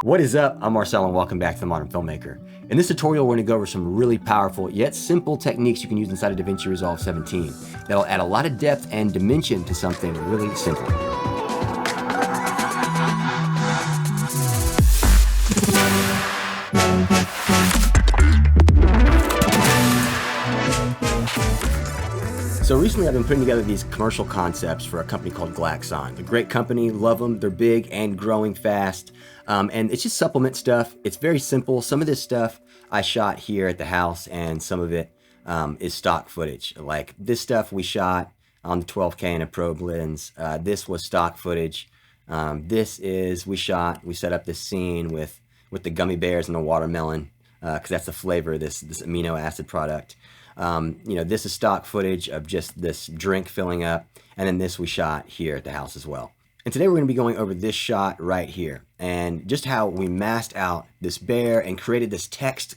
What is up? I'm Marcel and welcome back to The Modern Filmmaker. In this tutorial, we're going to go over some really powerful yet simple techniques you can use inside of Davinci Resolve 17 that'll add a lot of depth and dimension to something really simple. So recently I've been putting together these commercial concepts for a company called Glaxon. A great company, love them, they're big and growing fast. And it's just supplement stuff. It's very simple. Some of this stuff I shot here at the house and some of it is stock footage. Like this stuff we shot on the 12K in a probe lens. This was stock footage. We set up this scene with the gummy bears and the watermelon because that's the flavor of this amino acid product. This is stock footage of just this drink filling up, and then this we shot here at the house as well. And today we're going to be going over this shot right here and just how we masked out this bear and created this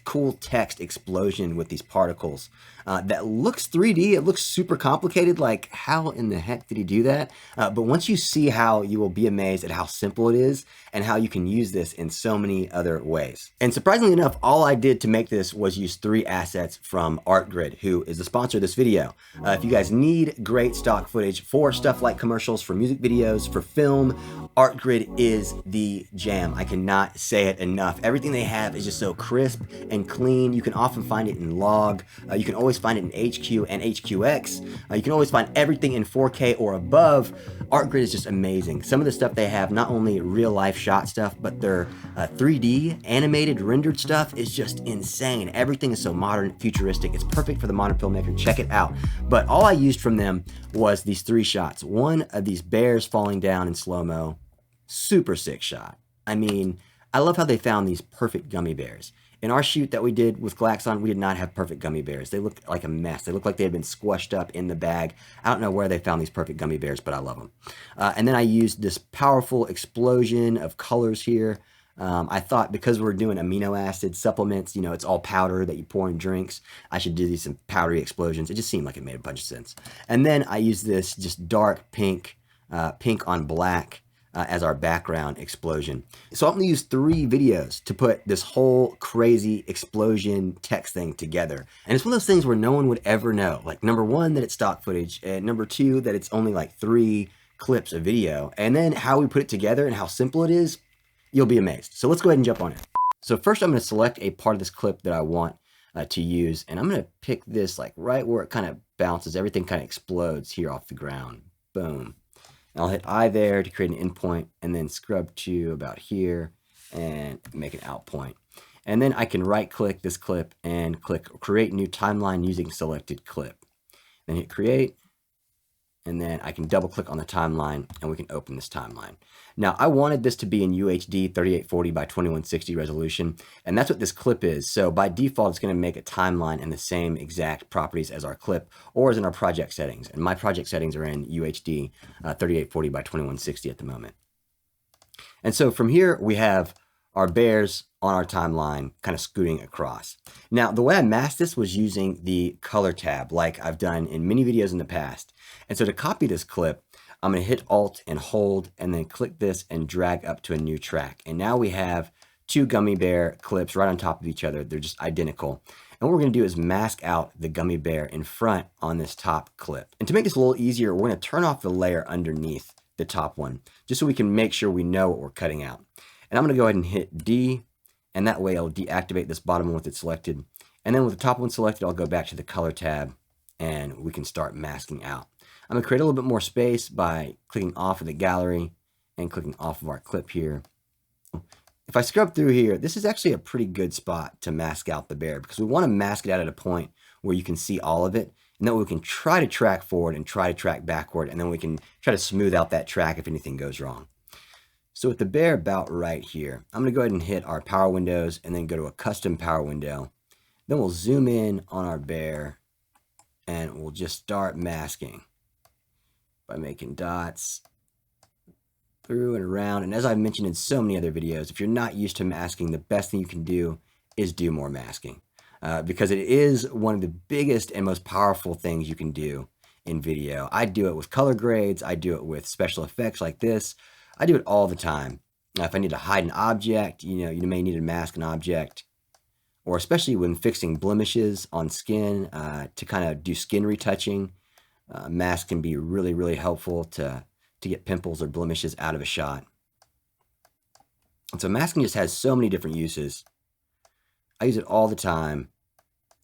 cool text explosion with these particles that looks 3D. It looks super complicated, like how in the heck did he do that? But once you see how, you will be amazed at how simple it is and how you can use this in so many other ways. And surprisingly enough, all I did to make this was use 3 assets from Artgrid, who is the sponsor of this video. If you guys need great stock footage for stuff like commercials, for music videos, for film, Artgrid is the jam. I cannot say it enough. Everything they have is just so crisp and clean. You can often find it in log. You can always find it in HQ and HQX. You can always find everything in 4K or above. Artgrid is just amazing. Some of the stuff they have, not only real life shot stuff, but their 3D animated rendered stuff is just insane. Everything is so modern, futuristic. It's perfect for the modern filmmaker. Check it out. But all I used from them was these 3 shots. One of these bears falling down in slow-mo. Super sick shot. I mean, I love how they found these perfect gummy bears. In our shoot that we did with Glaxon, we did not have perfect gummy bears. They looked like a mess. They looked like they had been squished up in the bag. I don't know where they found these perfect gummy bears, but I love them. And then I used this powerful explosion of colors here. I thought because we're doing amino acid supplements, it's all powder that you pour in drinks, I should do these some powdery explosions. It just seemed like it made a bunch of sense. And then I used this just dark pink, pink on black, as our background explosion. So I'm going to use 3 videos to put this whole crazy explosion text thing together. And it's one of those things where no one would ever know. Like, number 1, that it's stock footage, and number 2, that it's only like 3 clips of video. And then how we put it together and how simple it is, you'll be amazed. So let's go ahead and jump on it. So first I'm going to select a part of this clip that I want to use. And I'm going to pick this like right where it kind of bounces. Everything kind of explodes here off the ground. Boom. I'll hit I there to create an endpoint and then scrub to about here and make an out point. And then I can right click this clip and click create new timeline using selected clip. Then hit create. And then I can double click on the timeline and we can open this timeline. Now I wanted this to be in UHD 3840 by 2160 resolution, and that's what this clip is. So by default, it's going to make a timeline in the same exact properties as our clip or as in our project settings. And my project settings are in UHD 3840 by 2160 at the moment. And so from here, we have our bears on our timeline kind of scooting across. Now, the way I masked this was using the color tab like I've done in many videos in the past. And so to copy this clip, I'm going to hit Alt and hold and then click this and drag up to a new track. And now we have 2 gummy bear clips right on top of each other. They're just identical. And what we're going to do is mask out the gummy bear in front on this top clip. And to make this a little easier, we're going to turn off the layer underneath the top one, just so we can make sure we know what we're cutting out. And I'm going to go ahead and hit D, and that way I'll deactivate this bottom one with it selected. And then with the top one selected, I'll go back to the color tab and we can start masking out. I'm going to create a little bit more space by clicking off of the gallery and clicking off of our clip here. If I scrub through here, this is actually a pretty good spot to mask out the bear because we want to mask it out at a point where you can see all of it. And then we can try to track forward and try to track backward. And then we can try to smooth out that track if anything goes wrong. So with the bear about right here, I'm going to go ahead and hit our power windows and then go to a custom power window. Then we'll zoom in on our bear and we'll just start masking by making dots through and around. And as I've mentioned in so many other videos, if you're not used to masking, the best thing you can do is do more masking because it is one of the biggest and most powerful things you can do in video. I do it with color grades. I do it with special effects like this. I do it all the time. Now, if I need to hide an object, you may need to mask an object, or especially when fixing blemishes on skin, to kind of do skin retouching. Mask can be really, really helpful to get pimples or blemishes out of a shot. And so masking just has so many different uses. I use it all the time.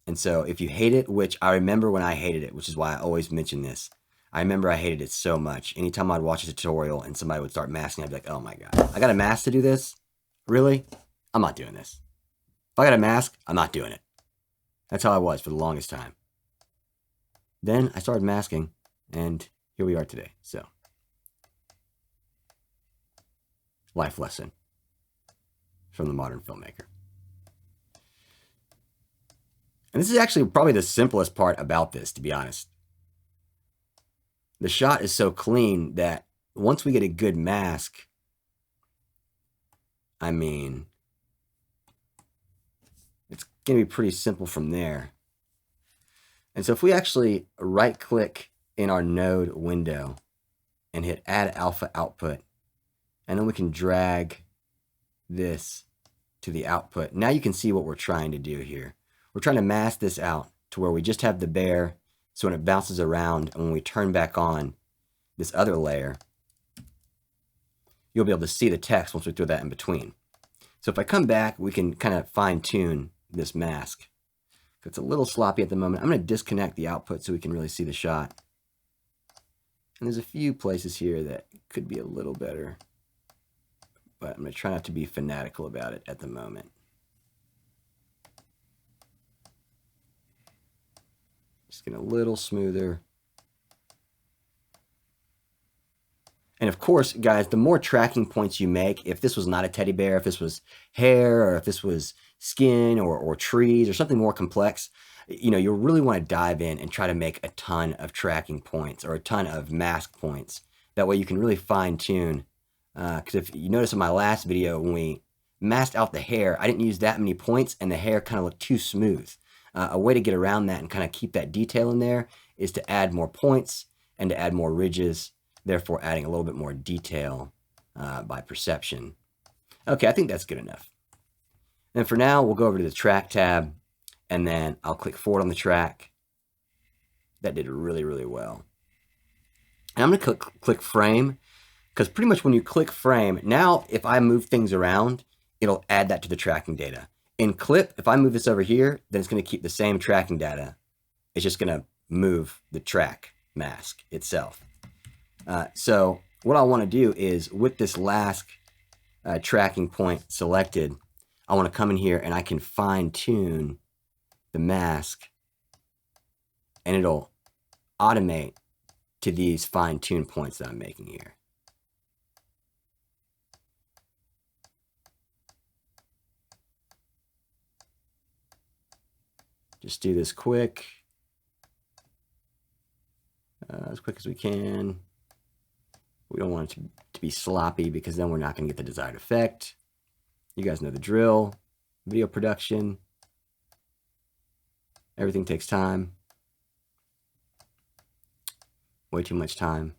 And so if you hate it, which I remember when I hated it, which is why I always mention this, I remember I hated it so much. Anytime I'd watch a tutorial and somebody would start masking, I'd be like, oh my God, I got a mask to do this? Really? I'm not doing this. If I got a mask, I'm not doing it. That's how I was for the longest time. Then I started masking, and here we are today. So, life lesson from the modern filmmaker. And this is actually probably the simplest part about this, to be honest. The shot is so clean that once we get a good mask, I mean, it's going to be pretty simple from there. And so if we actually right-click in our node window and hit Add Alpha Output, and then we can drag this to the output. Now you can see what we're trying to do here. We're trying to mask this out to where we just have the bear, so when it bounces around and when we turn back on this other layer, you'll be able to see the text once we throw that in between. So if I come back, we can kind of fine-tune this mask. It's a little sloppy at the moment. I'm going to disconnect the output so we can really see the shot. And there's a few places here that could be a little better, but I'm going to try not to be fanatical about it at the moment. Just get a little smoother. And of course, guys, the more tracking points you make, if this was not a teddy bear, if this was hair, or if this was skin or trees or something more complex, you'll really want to dive in and try to make a ton of tracking points or a ton of mask points. That way you can really fine tune. Because if you notice in my last video, when we masked out the hair, I didn't use that many points and the hair kind of looked too smooth. A way to get around that and kind of keep that detail in there is to add more points and to add more ridges, therefore adding a little bit more detail by perception. Okay, I think that's good enough. And for now, we'll go over to the track tab, and then I'll click forward on the track. That did really, really well. And I'm going to click frame, because pretty much when you click frame, now if I move things around, it'll add that to the tracking data. In clip, if I move this over here, then it's going to keep the same tracking data. It's just going to move the track mask itself. So what I want to do is with this last tracking point selected, I want to come in here and I can fine tune the mask, and it'll automate to these fine tune points that I'm making here. Just do this quick, as quick as we can. We don't want it to be sloppy, because then we're not going to get the desired effect. You guys know the drill. Video production. Everything takes time. Way too much time.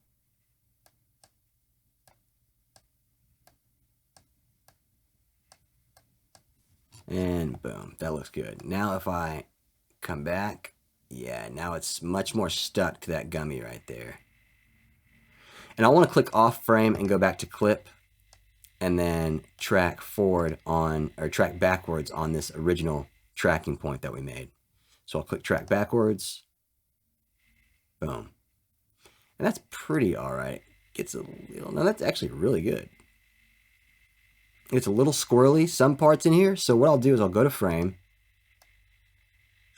And boom, that looks good. Now if I come back, yeah, now it's much more stuck to that gummy right there. And I want to click off frame and go back to clip, and then track forward on, or track backwards on this original tracking point that we made. So I'll click track backwards. Boom. And that's pretty all right. Gets a little, no, that's actually really good. It's a little squirrely, some parts in here. So what I'll do is I'll go to frame.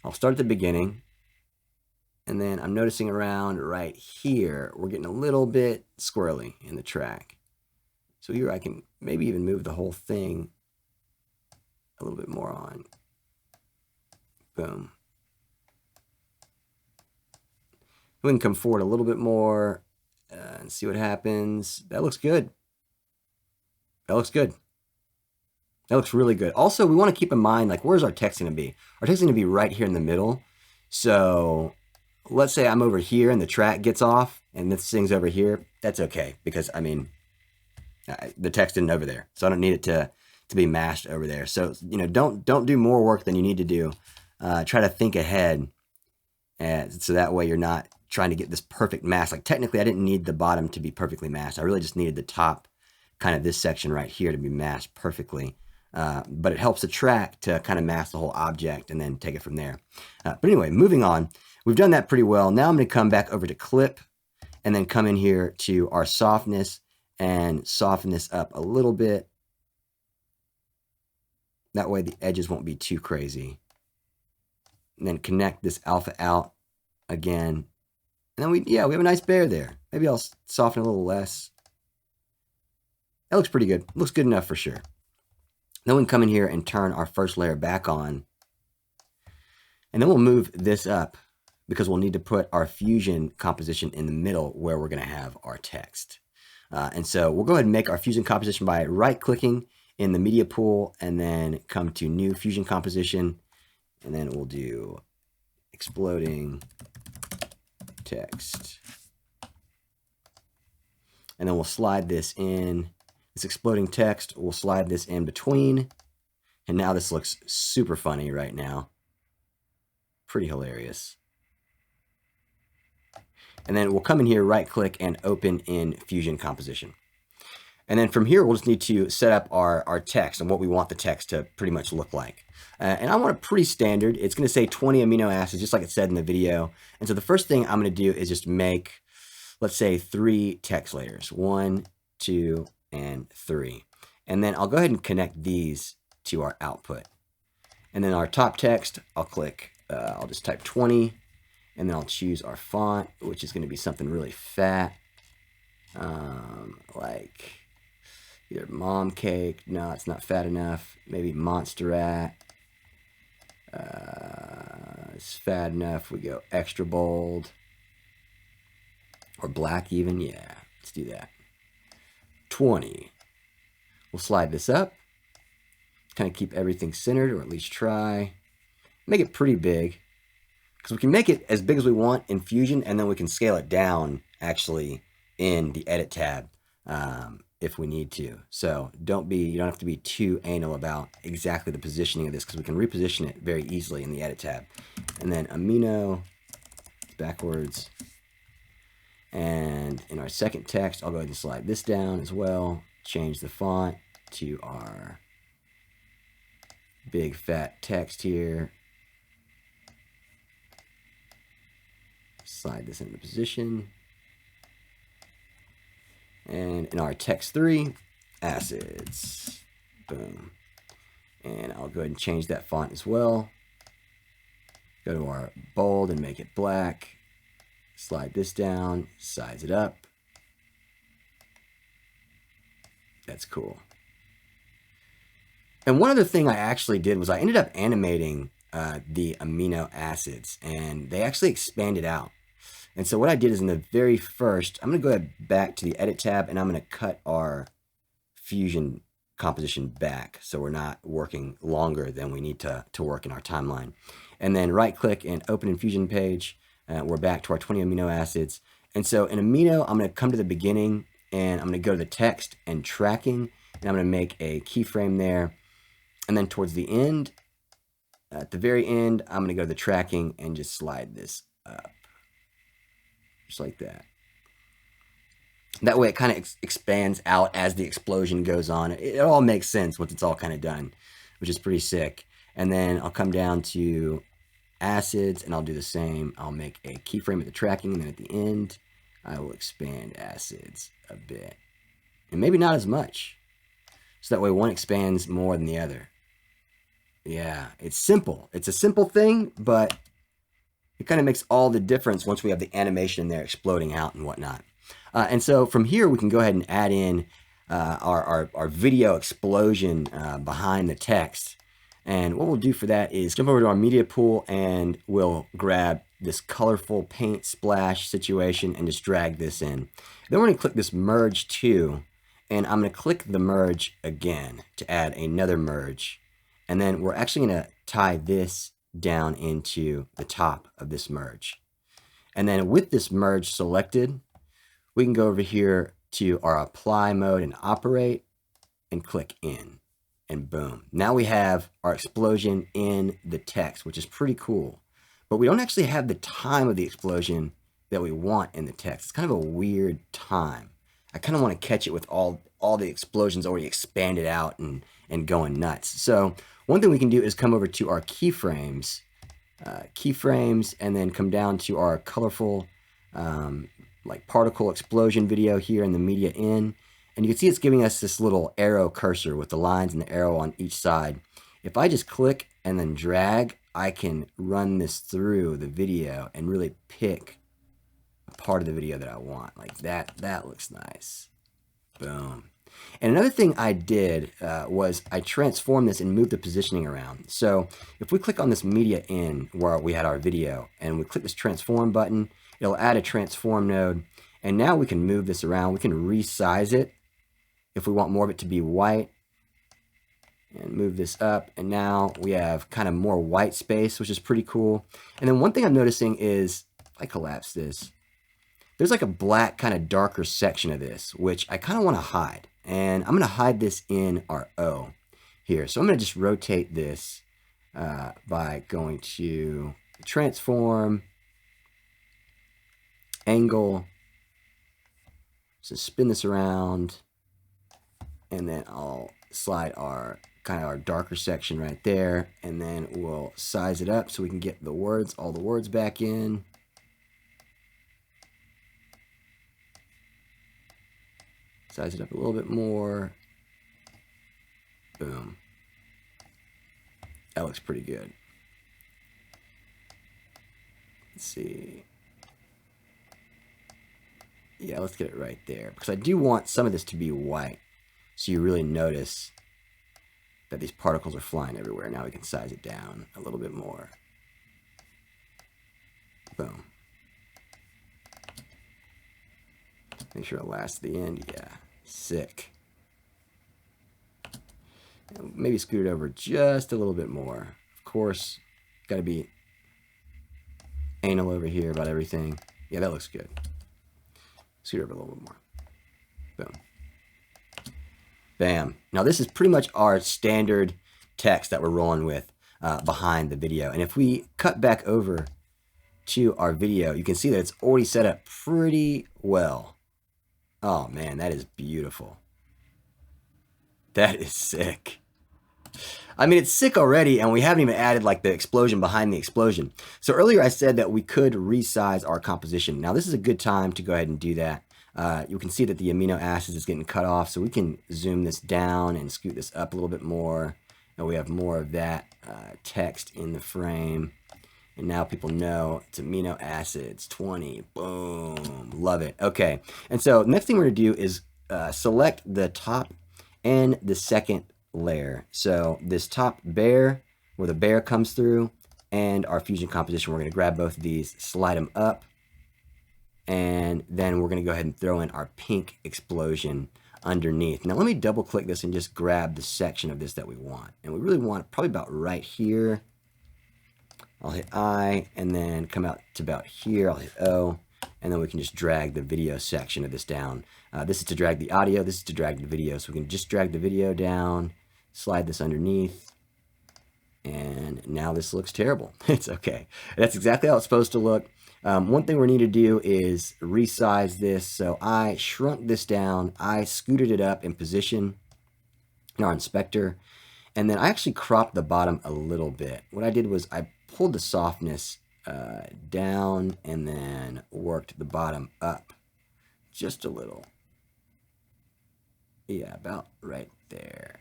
I'll start at the beginning. And then I'm noticing around right here, we're getting a little bit squirrely in the track. So here I can maybe even move the whole thing a little bit more on. Boom. We can come forward a little bit more and see what happens. That looks good. That looks good. That looks really good. Also, we want to keep in mind, like, where's our text going to be? Our text is going to be right here in the middle. So let's say I'm over here and the track gets off and this thing's over here. That's okay, because, I mean, The text isn't over there, so I don't need it to be mashed over there. So, don't do more work than you need to do. Try to think ahead, so that way you're not trying to get this perfect mask. Like, technically, I didn't need the bottom to be perfectly masked. I really just needed the top, kind of this section right here, to be masked perfectly. But it helps the track to kind of mask the whole object and then take it from there. But anyway, moving on. We've done that pretty well. Now I'm going to come back over to clip and then come in here to our softness and soften this up a little bit. That way the edges won't be too crazy. And then connect this alpha out again. And then we have a nice bear there. Maybe I'll soften a little less. That looks pretty good. Looks good enough for sure. Then we can come in here and turn our first layer back on. And then we'll move this up because we'll need to put our fusion composition in the middle where we're going to have our text. And so we'll go ahead and make our fusion composition by right-clicking in the media pool and then come to new fusion composition. And then we'll do exploding text. And then we'll slide this in. This exploding text, we'll slide this in between. And now this looks super funny right now. Pretty hilarious. And then we'll come in here, right-click, and open in Fusion Composition. And then from here, we'll just need to set up our text and what we want the text to pretty much look like. And I want it pretty standard. It's going to say 20 amino acids, just like it said in the video. And so the first thing I'm going to do is just make, let's say, 3 text layers. 1, 2, and 3. And then I'll go ahead and connect these to our output. And then our top text, I'll just type 20. And then I'll choose our font, which is going to be something really fat. Like either Mom Cake. No, it's not fat enough. Maybe Monsterrat. It's fat enough. We go extra bold. Or black even. Yeah, let's do that. 20. We'll slide this up. Kind of keep everything centered, or at least try. Make it pretty big. Because we can make it as big as we want in Fusion, and then we can scale it down, actually, in the Edit tab, if we need to. So you don't have to be too anal about exactly the positioning of this, because we can reposition it very easily in the Edit tab. And then amino, backwards. And in our second text, I'll go ahead and slide this down as well. Change the font to our big fat text here. Slide this into position. And in our text 3, acids. Boom. And I'll go ahead and change that font as well. Go to our bold and make it black. Slide this down, size it up. That's cool. And one other thing I actually did was I ended up animating the amino acids, and they actually expanded out. And so what I did is in the very first, I'm going to go ahead back to the Edit tab, and I'm going to cut our Fusion composition back so we're not working longer than we need to work in our timeline. And then right-click and open in Fusion page. We're back to our 20 amino acids. And so in amino, I'm going to come to the beginning, and I'm going to go to the text and tracking, and I'm going to make a keyframe there. And then towards the end, at the very end, I'm going to go to the tracking and just slide this up. Just like that. That way it kind of expands out as the explosion goes on. It all makes sense once it's all kind of done, which is pretty sick. And then I'll come down to acids, and I'll do the same. I'll make a keyframe at the tracking, and then at the end, I will expand acids a bit. And maybe not as much. So that way one expands more than the other. Yeah, it's simple. It's a simple thing, but it kind of makes all the difference once we have the animation in there exploding out and whatnot. And so from here, we can go ahead and add in our video explosion behind the text. And what we'll do for that is jump over to our media pool, and we'll grab this colorful paint splash situation and just drag this in. Then we're going to click this merge to, and I'm going to click the merge again to add another merge. And then we're actually going to tie this down into the top of this merge. And then with this merge selected, we can go over here to our apply mode and operate and click in, and boom. Now we have our explosion in the text, which is pretty cool. But we don't actually have the time of the explosion that we want in the text. It's kind of a weird time. I kind of want to catch it with all the explosions already expanded out and going nuts. So one thing we can do is come over to our keyframes, and then come down to our colorful like particle explosion video here in the media in. And you can see it's giving us this little arrow cursor with the lines and the arrow on each side. If I just click and then drag, I can run this through the video and really pick a part of the video that I want. Like that. That looks nice. Boom. And another thing I did was I transformed this and moved the positioning around. So if we click on this media in where we had our video and we click this transform button, it'll add a transform node. And now we can move this around. We can resize it if we want more of it to be white, and move this up. And now we have kind of more white space, which is pretty cool. And then one thing I'm noticing is, if I collapse this, there's like a black kind of darker section of this, which I kind of want to hide. And I'm going to hide this in our O here. So I'm going to just rotate this by going to transform, angle, so spin this around, and then I'll slide our kind of our darker section right there, and then we'll size it up so we can get the words, all the words back in. Size it up a little bit more. Boom. That looks pretty good. Let's see. Yeah, let's get it right there, because I do want some of this to be white, so you really notice that these particles are flying everywhere. Now we can size it down a little bit more. Boom. Make sure it lasts to the end. Yeah, sick. And maybe scoot it over just a little bit more. Of course, got to be anal over here about everything. Yeah, that looks good. Scoot over a little bit more. Boom. Bam. Now this is pretty much our standard text that we're rolling with behind the video. And if we cut back over to our video, you can see that it's already set up pretty well. Oh man, that is beautiful. That is sick. I mean, it's sick already, and we haven't even added like the explosion behind the explosion. So earlier I said that we could resize our composition. Now this is a good time to go ahead and do that. You can see that the amino acids is getting cut off, so we can zoom this down and scoot this up a little bit more. And we have more of that text in the frame. And now people know it's amino acids 20. Boom. Love it. Okay. And so next thing we're going to do is select the top and the second layer. So this top bear, where the bear comes through, and our fusion composition, we're going to grab both of these, slide them up, and then we're going to go ahead and throw in our pink explosion underneath. Now let me double click this and just grab the section of this that we want. And we really want it probably about right here. I'll hit I, and then come out to about here. I'll hit O, and then we can just drag the video section of this down. This is to drag the audio, this is to drag the video. So we can just drag the video down, slide this underneath, and now this looks terrible. It's okay. That's exactly how it's supposed to look. One thing we need to do is resize this. So I shrunk this down, I scooted it up in position in our inspector, and then I actually cropped the bottom a little bit. What I did was I pulled the softness down and then worked the bottom up just a little. Yeah, about right there.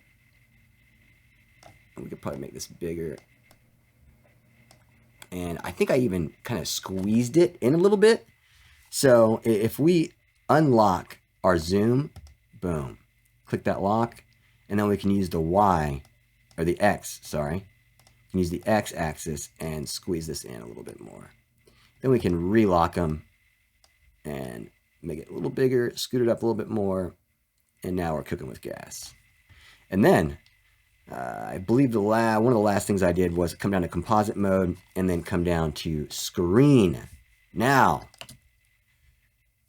And we could probably make this bigger. And I think I even kind of squeezed it in a little bit. So if we unlock our zoom, boom, click that lock, and then we can use the Y, or the X, sorry. We can use the X axis and squeeze this in a little bit more. Then we can relock them and make it a little bigger, scoot it up a little bit more, and now we're cooking with gas. And then I believe one of the last things I did was come down to composite mode and then come down to screen. Now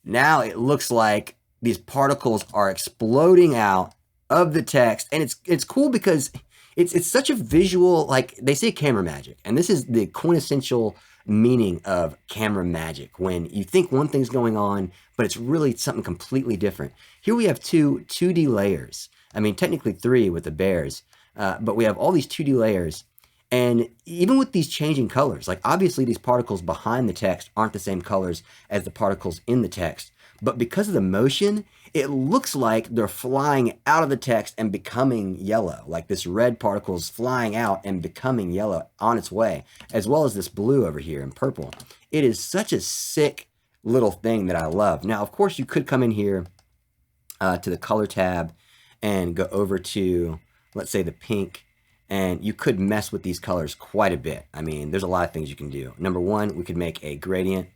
it looks like these particles are exploding out of the text. And it's cool because it's such a visual, like they say camera magic. And this is the quintessential meaning of camera magic, when you think one thing's going on, but it's really something completely different. Here we have two 2D layers. I mean, technically 3 with the bears, but we have all these 2D layers. And even with these changing colors, like obviously these particles behind the text aren't the same colors as the particles in the text, but because of the motion, it looks like they're flying out of the text and becoming yellow, like this red particle's flying out and becoming yellow on its way, as well as this blue over here and purple. It is such a sick little thing that I love. Now, of course, you could come in here to the color tab and go over to, let's say, the pink, and you could mess with these colors quite a bit. I mean, there's a lot of things you can do. Number one, we could make a gradient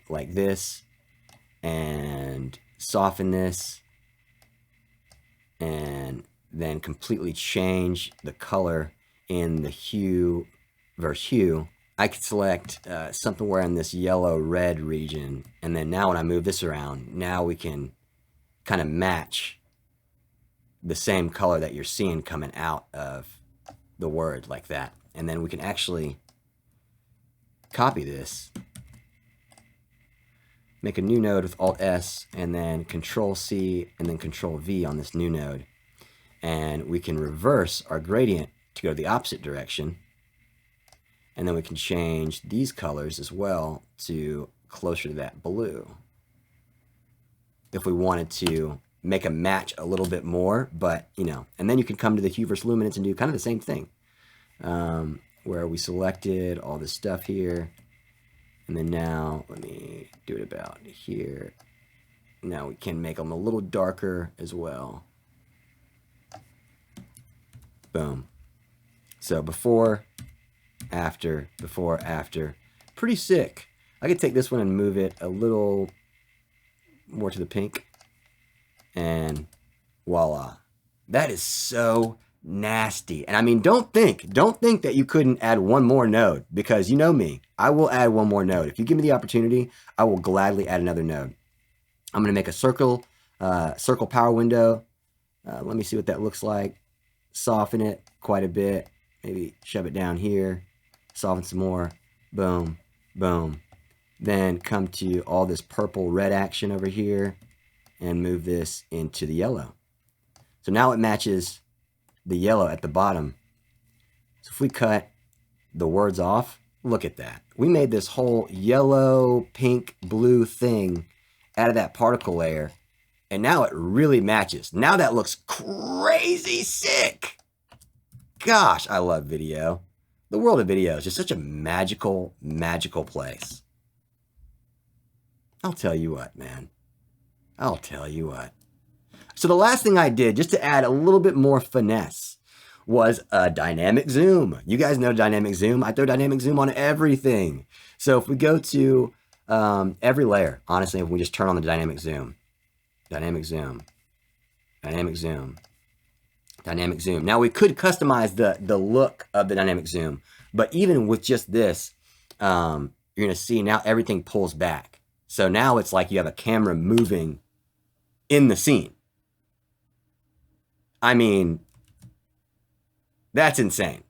like this and soften this and then completely change the color in the hue versus hue. I could select something where in this yellow red region, and then now when I move this around, now we can kind of match the same color that you're seeing coming out of the word like that. And then we can actually copy this, make a new node with Alt S, and then Control C, and then Control V on this new node. And we can reverse our gradient to go the opposite direction. And then we can change these colors as well to closer to that blue, if we wanted to make a match a little bit more, but you know. And then you can come to the hue versus luminance and do kind of the same thing, where we selected all this stuff here. And then now, let me do it about here. Now we can make them a little darker as well. Boom. So before, after, before, after. Pretty sick. I could take this one and move it a little more to the pink. And voila. That is so nasty. And I mean, don't think that you couldn't add one more node, because you know me, I will add one more node. If you give me the opportunity, I will gladly add another node. I'm going to make a circle power window. Let me see what that looks like. Soften it quite a bit. Maybe shove it down here. Soften some more. Boom, boom. Then come to all this purple red action over here and move this into the yellow. So now it matches the yellow at the bottom. So if we cut the words off, look at that. We made this whole yellow, pink, blue thing out of that particle layer, and now it really matches. Now that looks crazy sick. Gosh, I love video. The world of video is just such a magical, magical place. I'll tell you what, man. I'll tell you what. So the last thing I did, just to add a little bit more finesse, was a dynamic zoom. You guys know dynamic zoom. I throw dynamic zoom on everything. So if we go to every layer, honestly, if we just turn on the dynamic zoom, dynamic zoom, dynamic zoom, dynamic zoom. Now we could customize the look of the dynamic zoom, but even with just this, you're gonna see now everything pulls back. So now it's like you have a camera moving in the scene. I mean, that's insane.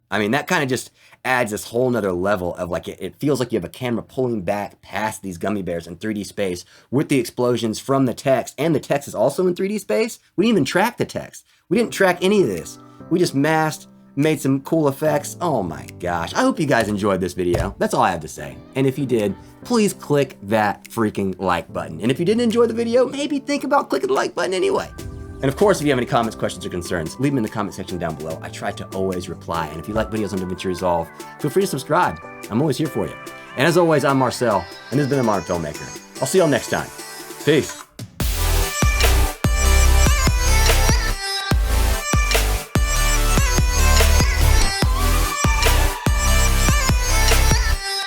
I mean, that kind of just adds this whole nother level of like, it feels like you have a camera pulling back past these gummy bears in 3D space with the explosions from the text. And the text is also in 3D space. We didn't even track the text. We didn't track any of this. We just masked, made some cool effects. Oh my gosh. I hope you guys enjoyed this video. That's all I have to say. And if you did, please click that freaking like button. And if you didn't enjoy the video, maybe think about clicking the like button anyway. And of course, if you have any comments, questions, or concerns, leave them in the comment section down below. I try to always reply. And if you like videos on Davinci Resolve, feel free to subscribe. I'm always here for you. And as always, I'm Marcel, and this has been The Modern Filmmaker. I'll see y'all next time. Peace.